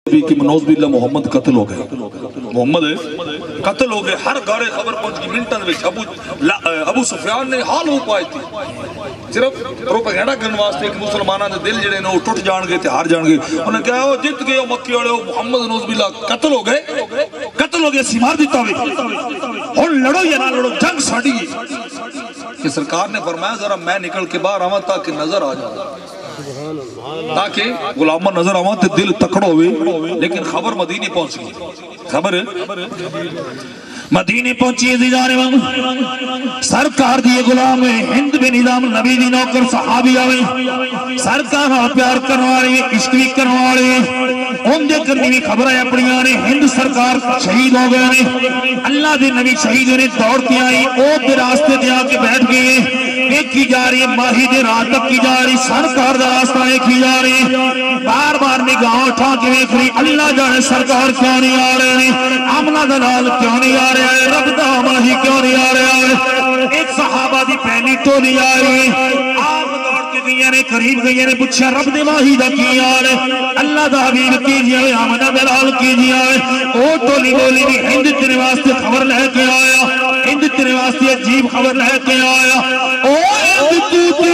کہ منوز باللہ محمد قتل ہو گئے، محمد قتل ہو گئے، ہر گھر خبر پہنچ گئی منٹن وچ ابو سفیان نے حال ہو پائے تھی صرف پروپیگنڈا کرنے واسطے کہ مسلمانوں نے دل جڑے نے وہ ٹوٹ جان گے تے ہار جان گے، انہوں نے کہا وہ جت گئے مکی والے محمد نوز باللہ قتل ہو گئے سی مار دیتا ہوئے اور لڑو یا نہ لڑو جنگ ساڑی کہ سرکار نے فرمایا ذرا میں نکل کے باہر آواں تاکہ نظر آ جائے، تاکہ غلامہ نظر آواں تے دل تکڑا ہوئے، لیکن خبر مدینے پہنچ گئی، خبر مدینے پہنچی ہے سرکار دیئے غلام ہند بن نظام نبی دی نوکر صحابی آوے سرکار پیار کرنوارے عشق بھی کرنوارے ان دے کرنی بھی خبر ہے اپنی آنے ہند سرکار شہید ہو گئے، اللہ دے نبی شہید ہونے دوڑتی آئی او دے راستے دے آکے بیٹھ گئے، ایک کی جا رہی ہے ماہی دے رات تک کی جا رہی، سرکار دا راستہ ایک کی جا رہی، بار بار نگاہ اٹھا کے دیکھ رہی، اللہ جانے سرکار کیوں نہیں آ رہے ہیں، آمنہ دلال کیوں نہیں آ رہے ہیں، رب دا ماہی کیوں نہیں آ رہے ہیں، ایک صحابہ دی پہلی ٹولی آ رہی ہے، آپ دوڑ کے گئے نے قریب گئے نے پوچھا رب دے ماہی دا کی آ رہے، اللہ دا حبیب کیجئے ہوئے آمنہ دلال کیجئے ہوئے، او ٹولی بولی بھی ہند تیرے واسطے خبر لے کے آیا، ہند تیرے واسطے عجیب خبر لے کے آیا، او ہند تو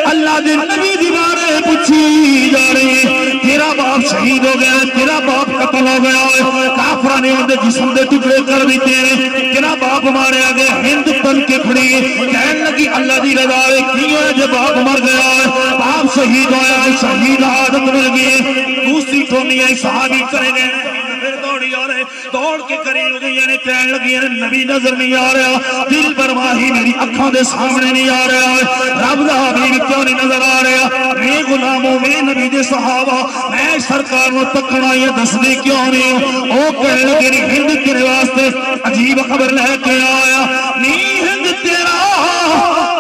اللہ دے نبی دی بارے پوچھی جا رہی، تیرا باپ شہید ہو گیا ہے، تیرا باپ قتل ہو گیا ہے، کافرہ نے اندھے جسم دے ٹکڑے کر دیتے ہیں، تیرا باپ مارے آگے، ہند تن کے کھڑی کہنے لگی اللہ دی رضا ہے، کیوں ہے جب باپ مر گیا ہے، باپ شہید ہویا ہے، شہید عادت مل گئی، دوسری ٹھونی ہے صحابی کرے گئے، دوڑی آ رہے دوڑ کے قریب گئی یعنی کہنے لگی ہے نبی نظر نہیں آ رہا، دل پر ماہی میری اکھاں دے سامنے نہیں آ رہا ہے، رب دا حبیب کیوں نہیں نظر آ رہا، میں غلاموں میں نبی دے صحابہ میں سرکار نو تکنا یہ دس دے کیوں نہیں ہوں، او کہنے لگی نہیں ہند تیرے واسطے عجیب خبر لے کے آیا، نہیں ہند تیرا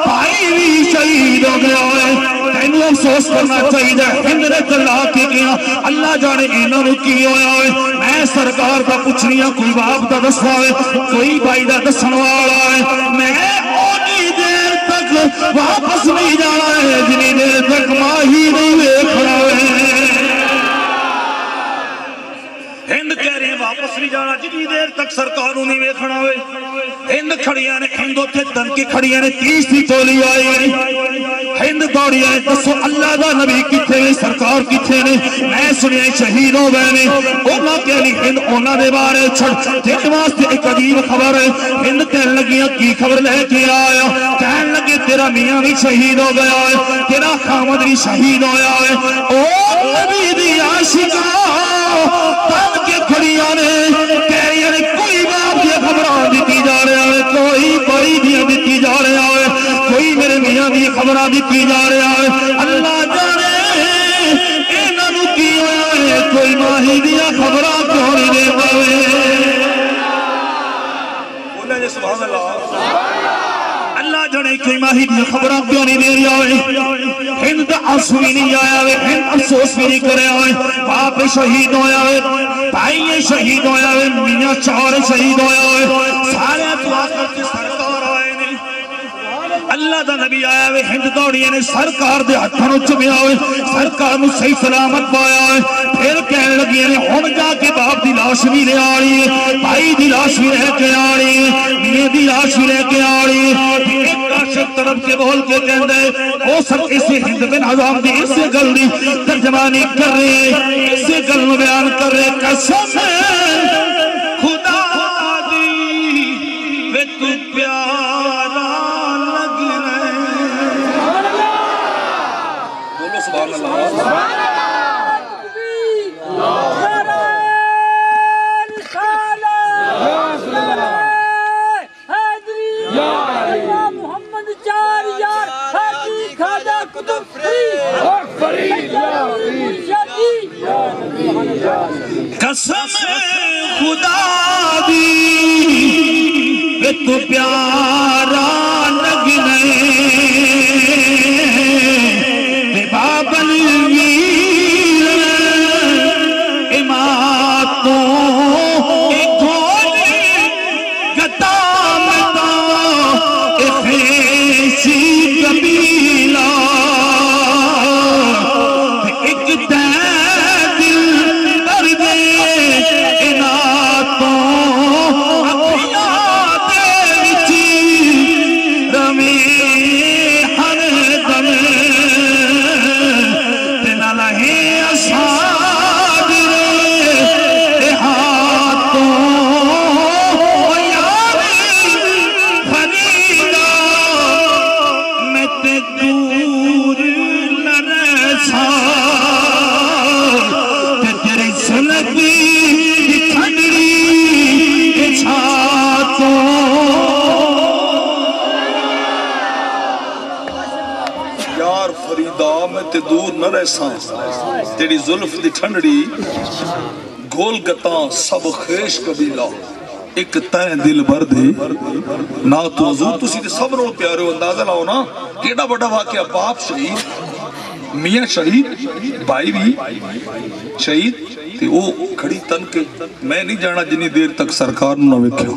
بھائی بھی شہید ہو گیا ہے، تینوں افسوس کرنا چاہیے، ہند نے چلا کے گیا، اللہ جانے انہوں نے کی ہویا ہے، میں سرکار کا پوچھنی ہے کوئی باپ دا دسا ہے، کوئی بھائی دا دسن والا ہے، میں اونی دیر تک واپس نہیں جانا ہے جنی دیر تک ماہی نہیں ویکھنا ہے، ہند کہہ رہے ہیں واپس نہیں جانا جنی دیر تک سرکاروں نہیں ویکھنا ہوئے، ہند کھڑیاں نے ہند ہوتے تن کی کھڑیاں نے تیسری ٹولی آئی، ہند دوڑی آئے دسو اللہ دا نبی کتھے نے سرکار کتھے نے، میں سنیا شہید ہو گئے نے، اونا کہنی ہند اونا دے بارے چھڑ جس واسطے ایک عجیب خبر ہے، ہند کہنے لگیاں کی خبر لے کے آیا، کہنے لگے تیرا میاں بھی شہید ہو گیا ہے، تیرا خامد بھی شہید ہویا ہے، او نبی دی عاشقہ تن کے کھڑیاں نے کہہ رہی ہے کوئی باپ دیا خبران دیتی جا رہا ہے، کوئی بڑی دیا دیتی جا رہا ہے، کوئی میرے میاں دی خبران دیتی جا رہا ہے، اللہ جانے انہوں نے کی ہویا ہے، کوئی ماہی دیا خبران کیوں نہیں دے پاوے، بولے جے سبحان اللہ، اللہ جانے کوئی ماہی دیا خبران کیوں نہیں دے رہا ہے، ہند آنسو بھی نہیں آیا ہے، ہند افسوس بھی نہیں کرے آئے، باپ شہید ہویا ہے، بھائی شہید ہویا ہے، میاں چار شہید ہویا ہے، سارے دعا کرتے سرکار آئے نے، اللہ دا نبی آیا ہے، ہند دوڑیے نے سرکار دے ہتھانوں چمیا ہوئے، سرکار نو صحیح سلامت پایا ہے، پھر کہنے لگی ہے ہون جا کے باپ دی لاش بھی لے آ رہی ہے، بھائی دی لاش بھی لے کے آ رہی ہے، میاں دی لاش بھی لے کے آ رہی ہے، ایک عاشق طرف کے بول کے کہندے او سب اسے ہند بن نظام دی اسے گل دی ترجمانی کر رہے، اسے گل نو بیان کر رہے، قسم خدا دی وے تو پیارا لگ رہے، بولو سبحان اللہ، قسم خدا دی وے تو پیارا لگ رہے، بے بابل ویر اماتوں ایک گھوڑی گتا متا ایک خیسی قبیلہ ایک دل نہ رہساں تیری زلف دی ٹھنڈڑی گول گتاں سب خیش قبیلہ ایک تائیں دل بھر دے نا تو حضور تسی تے سب نال پیارے ہو اندازہ لاؤ نا کیڑا بڑا واقعہ باپ شہید میاں شہید بھائی بھی شہید تے او کھڑی تن کے میں نہیں جانا جنی دیر تک سرکار نہ ویکھیا